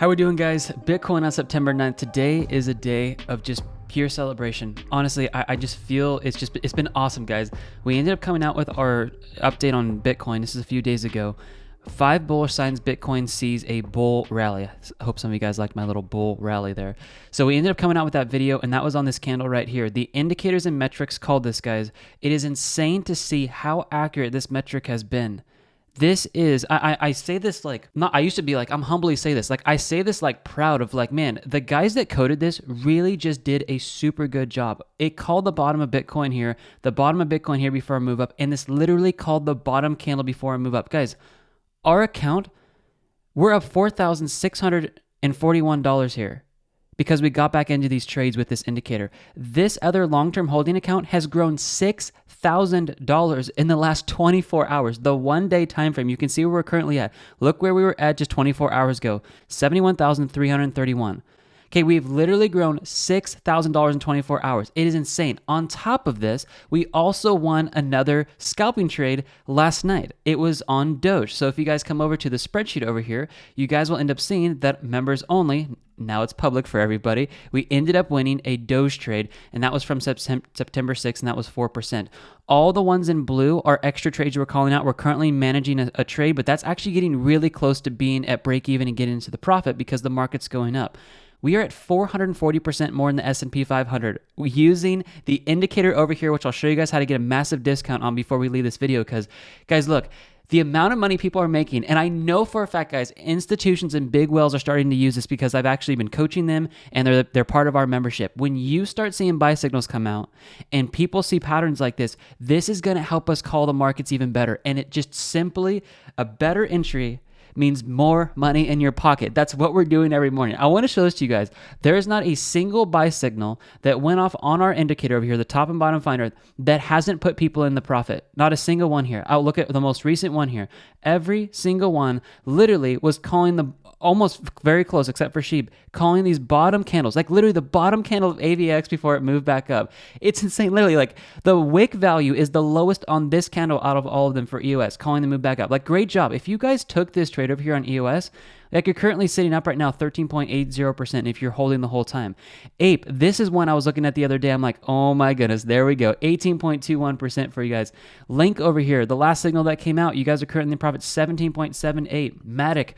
How we doing, guys? Bitcoin on September 9th. Today is a day of just pure celebration. Honestly, I just feel it's been awesome, guys. We ended up coming out with our update on Bitcoin. This is a few days ago. 5 bullish signs Bitcoin sees a bull rally. I hope some of you guys liked my little bull rally there. So we ended up coming out with that video, and that was on this candle right here. The indicators and metrics called this, guys. It is insane to see how accurate this metric has been. This is, I say this like, not, I used to be like, I'm humbly say this, like I say this like proud of like, man, the guys that coded this really just did a super good job. It called the bottom of Bitcoin here, the bottom of Bitcoin here before I move up, and this literally called the bottom candle before I move up. Guys, our account, we're up $4,641 here because we got back into these trades with this indicator. This other long-term holding account has grown $6,000 in the last 24 hours. The one-day time frame, you can see where we're currently at. Look where we were at just 24 hours ago, 71,331. Okay, we've literally grown $6,000 in 24 hours. It is insane. On top of this, we also won another scalping trade last night. It was on Doge. So if you guys come over to the spreadsheet over here, you guys will end up seeing that members only, now it's public for everybody, we ended up winning a Doge trade, and that was from September 6th, and that was 4%. All the ones in blue are extra trades we're calling out. We're currently managing a trade, but that's actually getting really close to being at break even and getting into the profit because the market's going up. We are at 440% more in the S&P 500 using the indicator over here, which I'll show you guys how to get a massive discount on before we leave this video. Because, guys, look, the amount of money people are making, and I know for a fact, guys, institutions and big whales are starting to use this because I've actually been coaching them, and they're part of our membership. When you start seeing buy signals come out and people see patterns like this is going to help us call the markets even better. And it just simply, a better entry means more money in your pocket. That's what we're doing every morning. I want to show this to you guys. There is not a single buy signal that went off on our indicator over here, the top and bottom finder, that hasn't put people in the profit. Not a single one here. I'll look at the most recent one here. Every single one literally was calling the almost very close, except for Sheep, calling these bottom candles, like literally the bottom candle of AVX before it moved back up. It's insane. Literally, like the wick value is the lowest on this candle out of all of them for EOS, calling the move back up. Like, great job. If you guys took this trade over here on EOS, like you're currently sitting up right now 13.80% if you're holding the whole time. Ape, this is one I was looking at the other day. I'm like, oh my goodness, there we go. 18.21% for you guys. Link over here, the last signal that came out, you guys are currently in profit 17.78. Matic,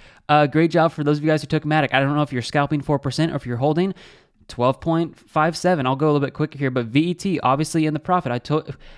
great job for those of you guys who took Matic. I don't know if you're scalping 4% or if you're holding 12.57. I'll go a little bit quicker here, but VET obviously in the profit.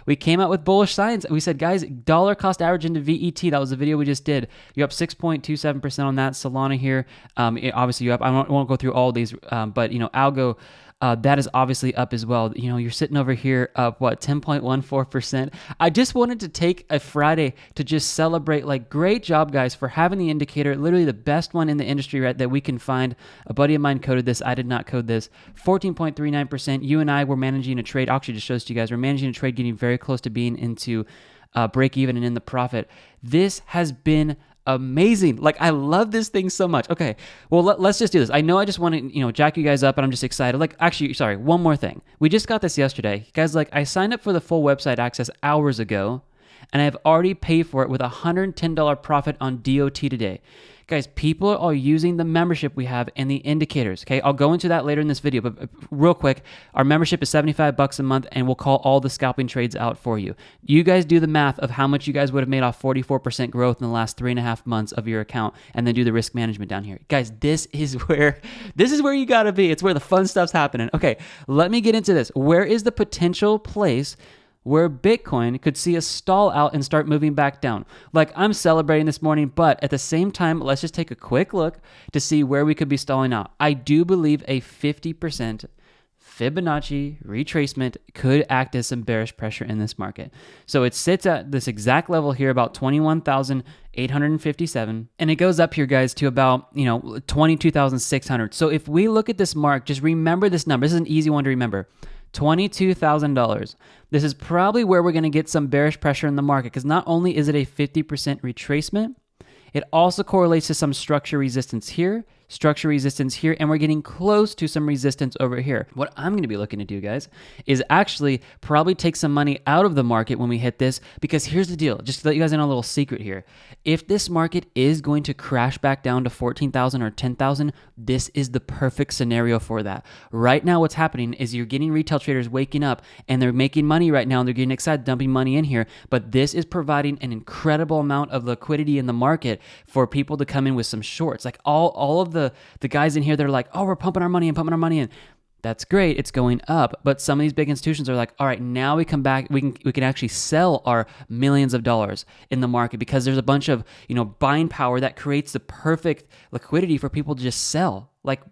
We came out with bullish signs. We said, guys, dollar cost average into VET. That was the video we just did. You're up 6.27% on that. Solana here, obviously you up. I won't go through all these, but Algo. That is obviously up as well. You're sitting over here up, 10.14%. I just wanted to take a Friday to just celebrate, like, great job, guys, for having the indicator, literally the best one in the industry, right, that we can find. A buddy of mine coded this. I did not code this. 14.39%. You and I were managing a trade. Actually, just shows to you guys, we're managing a trade getting very close to being into break even and in the profit. This has been amazing. Like, I love this thing so much. Okay, well, let's just do this. I know I just want to, jack you guys up, and I'm just excited. Like, actually, sorry, one more thing. We just got this yesterday. Guys, like, I signed up for the full website access hours ago, and I've already paid for it with a $110 profit on DOT today. Guys, people are using the membership we have and the indicators, okay? I'll go into that later in this video, but real quick, our membership is $75 a month, and we'll call all the scalping trades out for you. You guys do the math of how much you guys would have made off 44% growth in the last 3.5 months of your account, and then do the risk management down here. Guys, this is where you gotta be. It's where the fun stuff's happening. Okay, let me get into this. Where is the potential place where Bitcoin could see a stall out and start moving back down? Like, I'm celebrating this morning, but at the same time, let's just take a quick look to see where we could be stalling out. I do believe a 50% Fibonacci retracement could act as some bearish pressure in this market. So it sits at this exact level here, about 21,857, and it goes up here, guys, to about 22,600. So if we look at this mark, just remember this number. This is an easy one to remember. $22,000. This is probably where we're going to get some bearish pressure in the market, because not only is it a 50% retracement, it also correlates to some structure resistance here, structure resistance here, and we're getting close to some resistance over here. What I'm going to be looking to do, guys, is actually probably take some money out of the market when we hit this, because here's the deal, just to let you guys in a little secret here. If this market is going to crash back down to 14,000 or 10,000, this is the perfect scenario for that. Right now, what's happening is you're getting retail traders waking up and they're making money right now and they're getting excited, dumping money in here, but this is providing an incredible amount of liquidity in the market for people to come in with some shorts. Like all of the guys in here, they're like, oh, we're pumping our money in. That's great, it's going up, but some of these big institutions are like, all right, now we come back, we can actually sell our millions of dollars in the market, because there's a bunch of, buying power that creates the perfect liquidity for people to just sell. Like,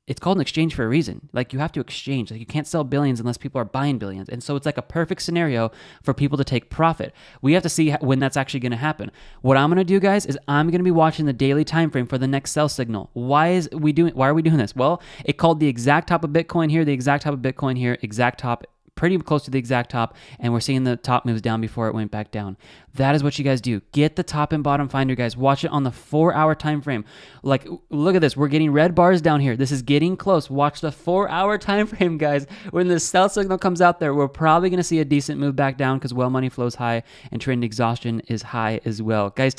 it's called an exchange for a reason. Like, you have to exchange. Like, you can't sell billions unless people are buying billions. And so it's like a perfect scenario for people to take profit. We have to see when that's actually going to happen. What I'm going to do, guys, is I'm going to be watching the daily time frame for the next sell signal. Why are we doing this? Well, it called the exact top of Bitcoin here, the exact top of Bitcoin here, exact top, pretty close to the exact top, and we're seeing the top moves down before it went back down. That is what you guys do. Get the top and bottom finder, guys. Watch it on the 4-hour time frame. Like, look at this. We're getting red bars down here. This is getting close. Watch the 4-hour time frame, guys. When the sell signal comes out there, we're probably going to see a decent move back down, because well money flows high and trend exhaustion is high as well. Guys,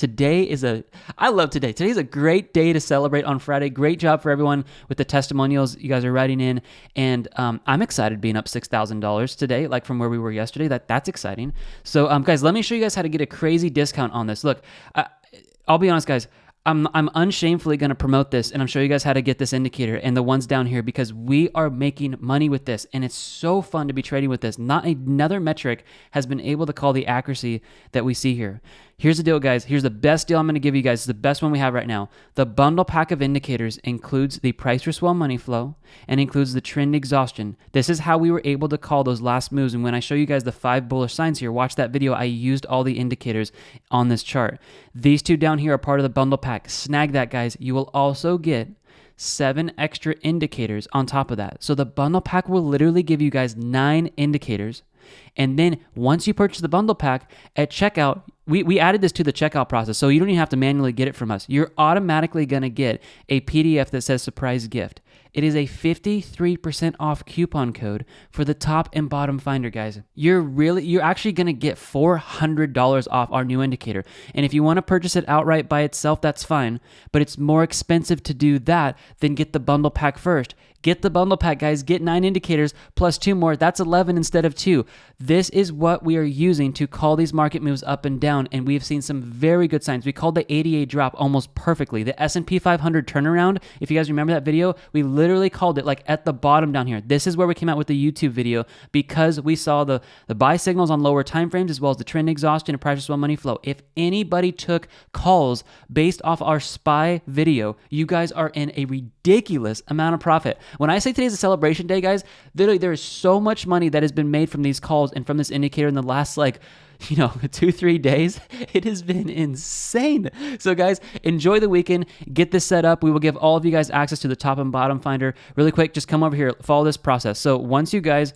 I love today. Today's a great day to celebrate on Friday. Great job for everyone with the testimonials you guys are writing in. And I'm excited being up $6,000 today, like from where we were yesterday. That's exciting. So guys, let me show you guys how to get a crazy discount on this. Look, I'll be honest, guys. I'm unshamefully going to promote this, and I'm showing you guys how to get this indicator and the ones down here, because we are making money with this, and it's so fun to be trading with this. Not another metric has been able to call the accuracy that we see here. Here's the deal, guys. Here's the best deal I'm going to give you guys. It's the best one we have right now. The bundle pack of indicators includes the price for swell money flow and includes the trend exhaustion. This is how we were able to call those last moves. And when I show you guys the 5 bullish signs here, watch that video. I used all the indicators on this chart. These 2 down here are part of the bundle pack. Snag that, guys. You will also get 7 extra indicators on top of that. So the bundle pack will literally give you guys 9 indicators. And then once you purchase the bundle pack at checkout, we added this to the checkout process, so you don't even have to manually get it from us. You're automatically going to get a PDF that says surprise gift. It is a 53% off coupon code for the top and bottom finder, guys. You're actually going to get $400 off our new indicator. And if you want to purchase it outright by itself, that's fine, but it's more expensive to do that than get the bundle pack first. Get the bundle pack, guys. Get 9 indicators plus 2 more. That's 11 instead of 2. This is what we are using to call these market moves up and down, and we've seen some very good signs. We called the 88 drop almost perfectly. The S&P 500 turnaround, if you guys remember that video, we literally called it like at the bottom down here. This is where we came out with the YouTube video, because we saw the buy signals on lower time frames, as well as the trend exhaustion and price to swell money flow. If anybody took calls based off our SPY video, you guys are in a ridiculous amount of profit. When I say today's a celebration day, guys, literally there is so much money that has been made from these calls and from this indicator in the last 2-3 days. It has been insane. So guys, enjoy the weekend. Get this set up. We will give all of you guys access to the top and bottom finder. Really quick, just come over here, follow this process. So once you guys,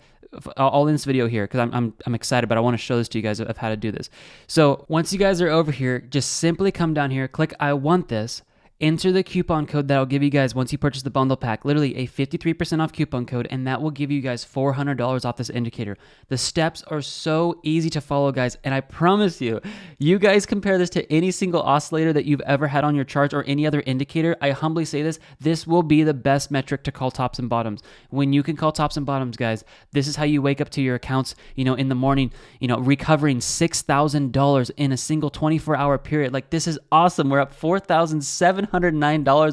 all in this video here, because I'm excited, but I want to show this to you guys of how to do this. So once you guys are over here, just simply come down here, click I want this. Enter the coupon code that will give you guys, once you purchase the bundle pack, literally a 53% off coupon code, and that will give you guys $400 off this indicator. The steps are so easy to follow, guys, and I promise you, you guys compare this to any single oscillator that you've ever had on your charts or any other indicator. I humbly say this will be the best metric to call tops and bottoms. When you can call tops and bottoms, guys, this is how you wake up to your accounts, in the morning, recovering $6,000 in a single 24-hour period. Like, this is awesome. We're up $4,709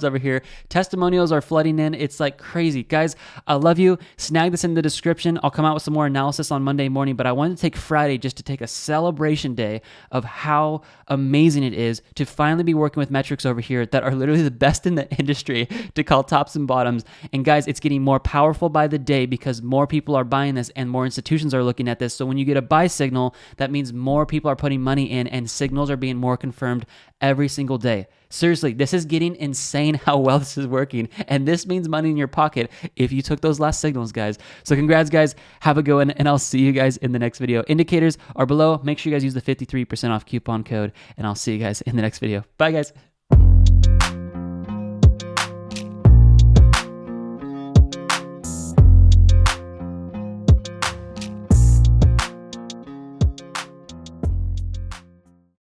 over here. Testimonials are flooding in. It's like crazy. Guys, I love you. Snag this in the description. I'll come out with some more analysis on Monday morning, but I wanted to take Friday just to take a celebration day of how amazing it is to finally be working with metrics over here that are literally the best in the industry to call tops and bottoms. And guys, it's getting more powerful by the day because more people are buying this and more institutions are looking at this. So when you get a buy signal, that means more people are putting money in and signals are being more confirmed every single day. Seriously, this is getting insane how well this is working. And this means money in your pocket if you took those last signals, guys. So congrats, guys. Have a good one, and I'll see you guys in the next video. Indicators are below. Make sure you guys use the 53% off coupon code, and I'll see you guys in the next video. Bye, guys.